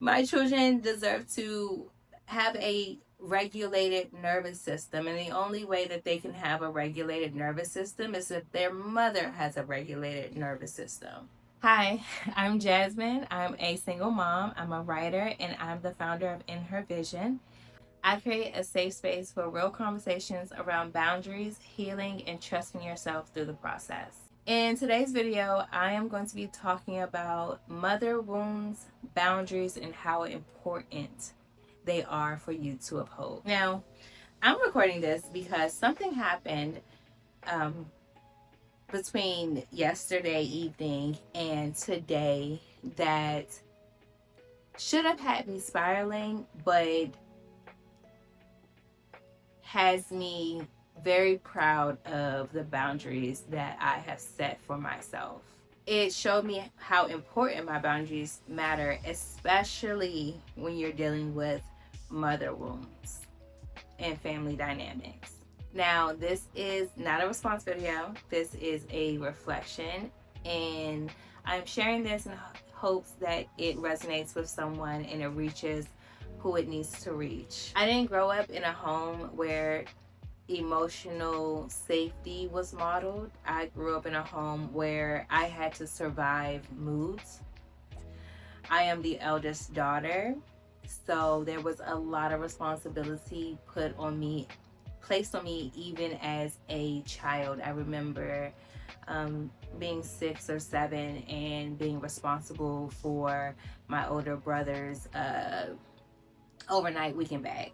My children deserve to have a regulated nervous system, and the only way that they can have a regulated nervous system is if their mother has a regulated nervous system. Hi, I'm Jazmine. I'm a single mom, I'm a writer, and I'm the founder of In Her Vision. I create a safe space for real conversations around boundaries, healing, and trusting yourself through the process. In today's video, I am going to be talking about mother wounds, boundaries, and how important they are for you to uphold. Now, I'm recording this because something happened um, between yesterday evening and today that should have had me spiraling, but has me very proud of the boundaries that I have set for myself. It showed me how important my boundaries matter, especially when you're dealing with mother wounds and family dynamics. Now, this is not a response video, this is a reflection, and I'm sharing this in hopes that it resonates with someone and it reaches who it needs to reach. I didn't grow up in a home where emotional safety was modeled. I grew up in a home where I had to survive moods. I am the eldest daughter, so there was a lot of responsibility placed on me even as a child. I remember being 6 or 7 and being responsible for my older brother's overnight weekend bag.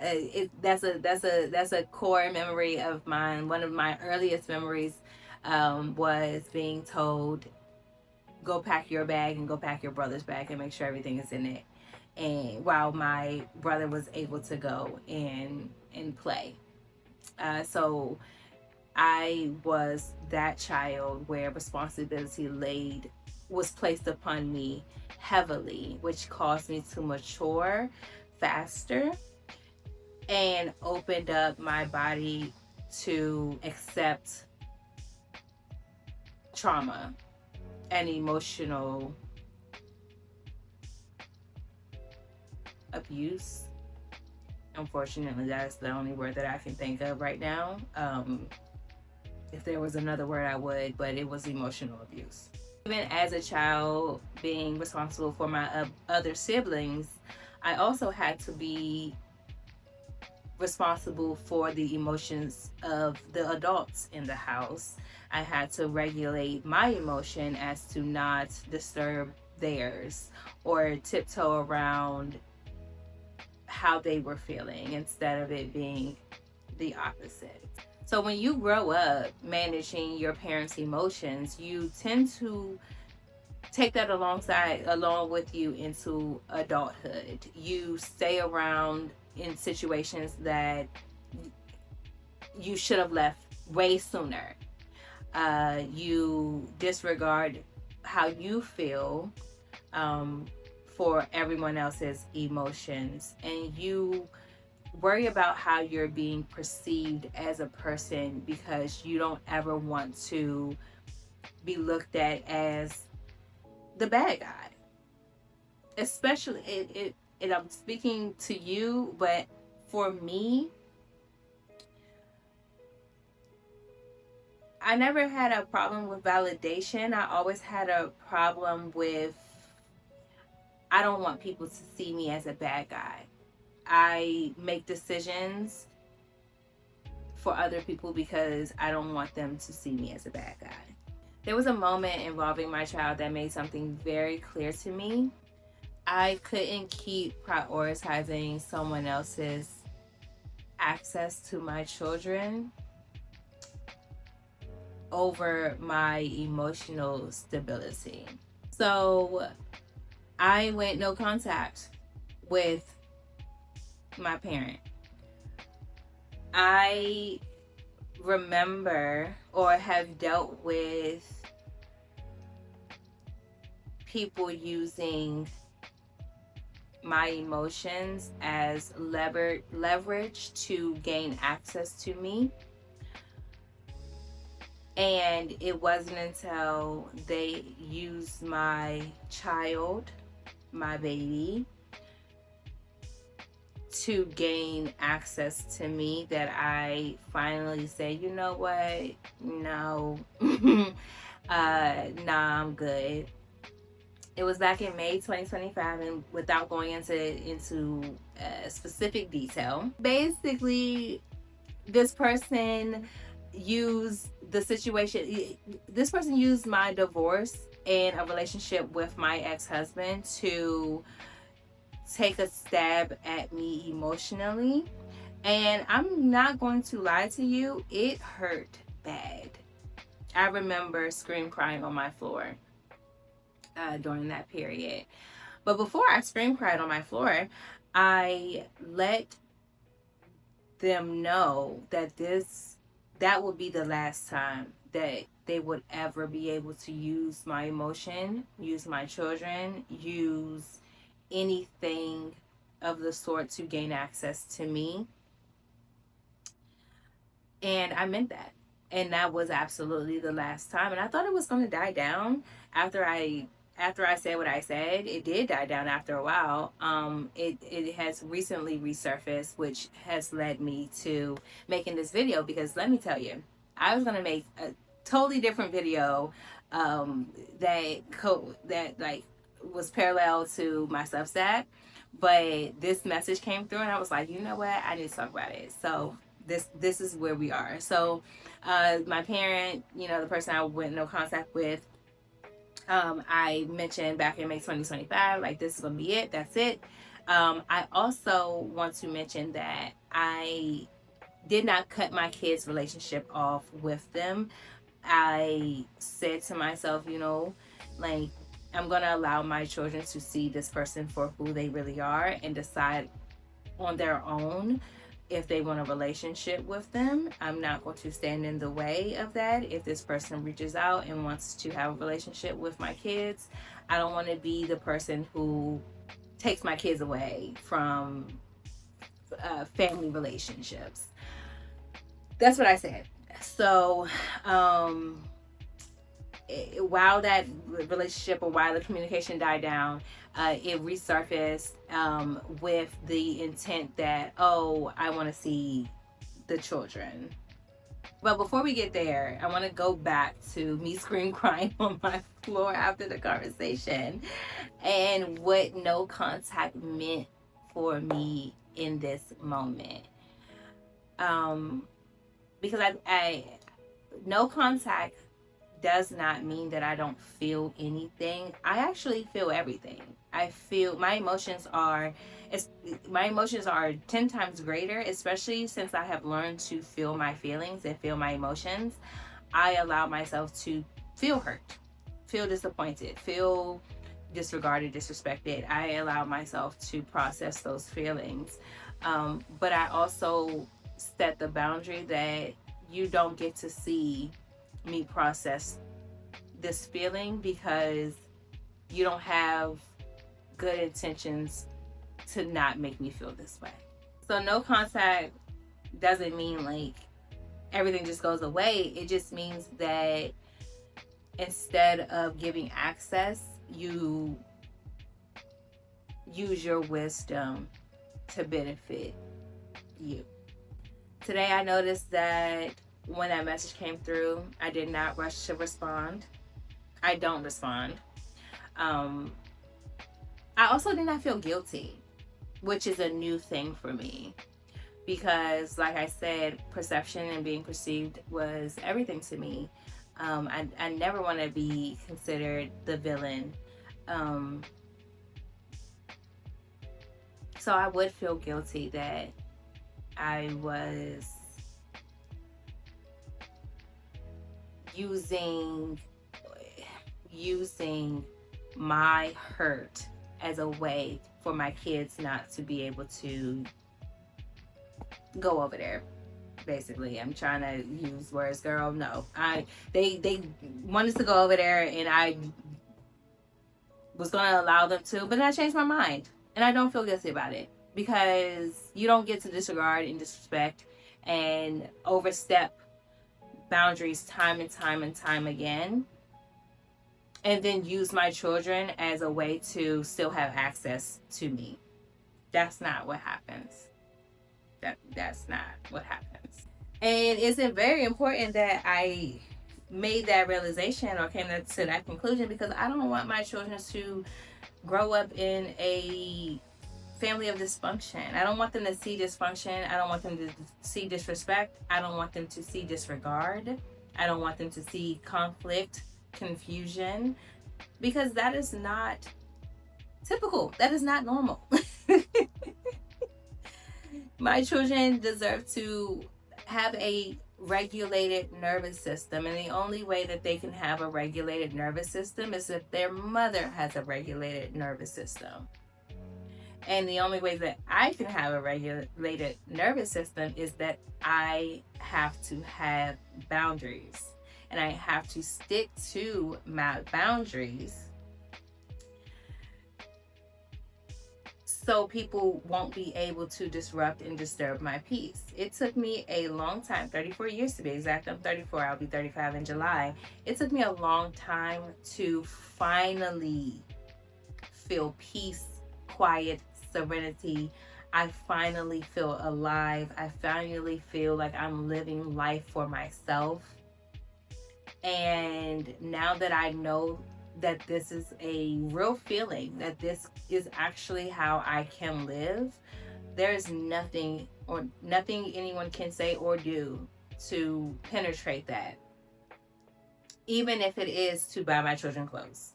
That's a core memory of mine. One of my earliest memories was being told, "Go pack your bag and go pack your brother's bag and make sure everything is in it." And while my brother was able to go and play, so I was that child where responsibility was placed upon me heavily, which caused me to mature faster and opened up my body to accept trauma and emotional abuse. Unfortunately, that's the only word that I can think of right now. If there was another word, I would, but it was emotional abuse. Even as a child, being responsible for my other siblings, I also had to be responsible for the emotions of the adults in the house. I had to regulate my emotion as to not disturb theirs or tiptoe around how they were feeling instead of it being the opposite. So when you grow up managing your parents' emotions, you tend to take that along with you into adulthood. You stay around in situations that you should have left way sooner. You disregard how you feel for everyone else's emotions, and you worry about how you're being perceived as a person because you don't ever want to be looked at as the bad guy. Especially and I'm speaking to you, but for me, I never had a problem with validation. I always had a problem with, I don't want people to see me as a bad guy. I make decisions for other people because I don't want them to see me as a bad guy. There was a moment involving my child that made something very clear to me. I couldn't keep prioritizing someone else's access to my children over my emotional stability. So I went no contact with my parent. I remember or have dealt with people using my emotions as leverage to gain access to me. And it wasn't until they used my child my baby to gain access to me that I finally say, you know what? No. Nah, I'm good. It was back in May 2025, and without going into specific detail, basically, this person used the situation. This person used my divorce and a relationship with my ex-husband to take a stab at me emotionally. And I'm not going to lie to you, it hurt bad. I remember scream crying on my floor during that period. But before I scream cried on my floor, I let them know that that would be the last time that they would ever be able to use my emotion, use my children, use anything of the sort to gain access to me. And I meant that. And that was absolutely the last time. And I thought it was going to die down after I said what I said. It did die down after a while. It has recently resurfaced, which has led me to making this video, because let me tell you, I was going to make a totally different video that like was parallel to my Substack, but this message came through and I was like, you know what, I need to talk about it. So this is where we are. So my parent, the person I went no contact with, I mentioned back in May 2025, like, this is gonna be it, that's it. I also want to mention that I did not cut my kids' relationship off with them. I said to myself, like, I'm gonna allow my children to see this person for who they really are and decide on their own if they want a relationship with them. I'm not going to stand in the way of that. If this person reaches out and wants to have a relationship with my kids, I don't want to be the person who takes my kids away from family relationships. That's what I said. So while that relationship, or while the communication died down, it resurfaced with the intent that, oh, I want to see the children. But before we get there, I want to go back to me scream crying on my floor after the conversation and what no contact meant for me in this moment. Because I no contact does not mean that I don't feel anything. I actually feel everything. I feel my emotions are 10 times greater, especially since I have learned to feel my feelings and feel my emotions. I allow myself to feel hurt, feel disappointed, feel disregarded, disrespected. I allow myself to process those feelings. But I also set the boundary that you don't get to see me process this feeling, because you don't have good intentions to not make me feel this way. So no contact doesn't mean like everything just goes away. It just means that instead of giving access, you use your wisdom to benefit you. Today I noticed that when that message came through, I did not rush to respond. I don't respond. I also did not feel guilty, which is a new thing for me, because like I said, perception and being perceived was everything to me. I never want to be considered the villain. So I would feel guilty that I was using my hurt as a way for my kids not to be able to go over there. Basically, I'm trying to use words, girl. No, they wanted to go over there, and I was gonna allow them to, but I changed my mind, and I don't feel guilty about it, because you don't get to disregard and disrespect and overstep boundaries time and time and time again and then use my children as a way to still have access to me. That's not what happens. That's not what happens. And it's very important that I made that realization or came to that conclusion, because I don't want my children to grow up in a family of dysfunction. I don't want them to see dysfunction. I don't want them to see disrespect. I don't want them to see disregard. I don't want them to see conflict, confusion, because that is not typical. That is not normal. My children deserve to have a regulated nervous system, and the only way that they can have a regulated nervous system is if their mother has a regulated nervous system. And the only way that I can have a regulated nervous system is that I have to have boundaries, and I have to stick to my boundaries so people won't be able to disrupt and disturb my peace. It took me a long time, 34 years to be exact. I'm 34, I'll be 35 in July. It took me a long time to finally feel peace, quiet, serenity. I finally feel alive. I finally feel like I'm living life for myself. And now that I know that this is a real feeling, that this is actually how I can live, there's nothing anyone can say or do to penetrate that, even if it is to buy my children clothes.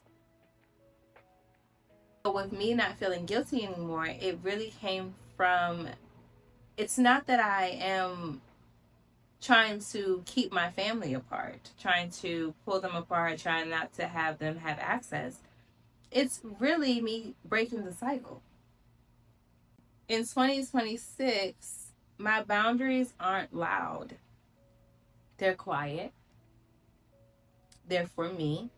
So with me not feeling guilty anymore, it really came from, it's not that I am trying to keep my family apart, trying to pull them apart, trying not to have them have access. It's really me breaking the cycle. In 2026, my boundaries aren't loud. They're quiet. They're for me.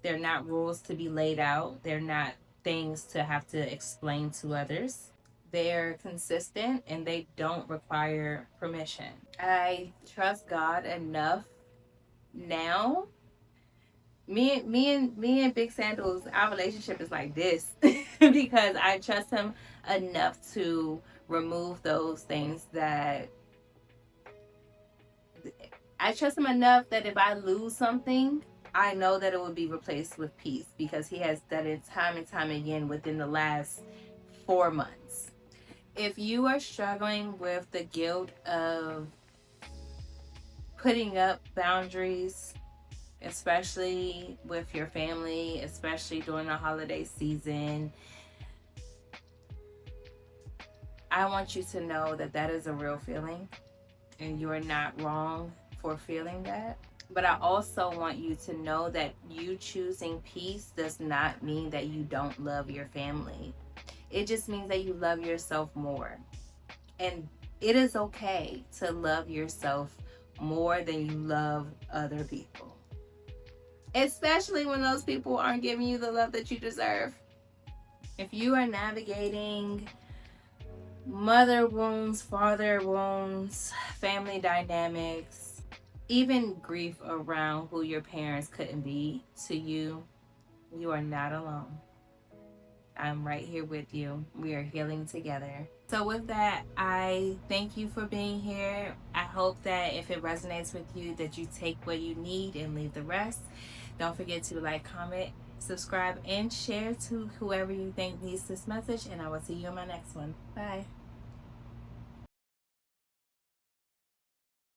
They're not rules to be laid out. They're not things to have to explain to others. They're consistent and they don't require permission. I trust God enough now. Me and Big Sandals, our relationship is like this because I trust him enough to remove those things that I trust him enough that if I lose something, I know that it will be replaced with peace, because he has done it time and time again within the last 4 months. If you are struggling with the guilt of putting up boundaries, especially with your family, especially during the holiday season, I want you to know that that is a real feeling and you're not wrong for feeling that. But I also want you to know that you choosing peace does not mean that you don't love your family. It just means that you love yourself more. And it is okay to love yourself more than you love other people, especially when those people aren't giving you the love that you deserve. If you are navigating mother wounds, father wounds, family dynamics, even grief around who your parents couldn't be to you, you are not alone. I'm right here with you. We are healing together. So with that, I thank you for being here. I hope that if it resonates with you, that you take what you need and leave the rest. Don't forget to like, comment, subscribe, and share to whoever you think needs this message. And I will see you in my next one. Bye.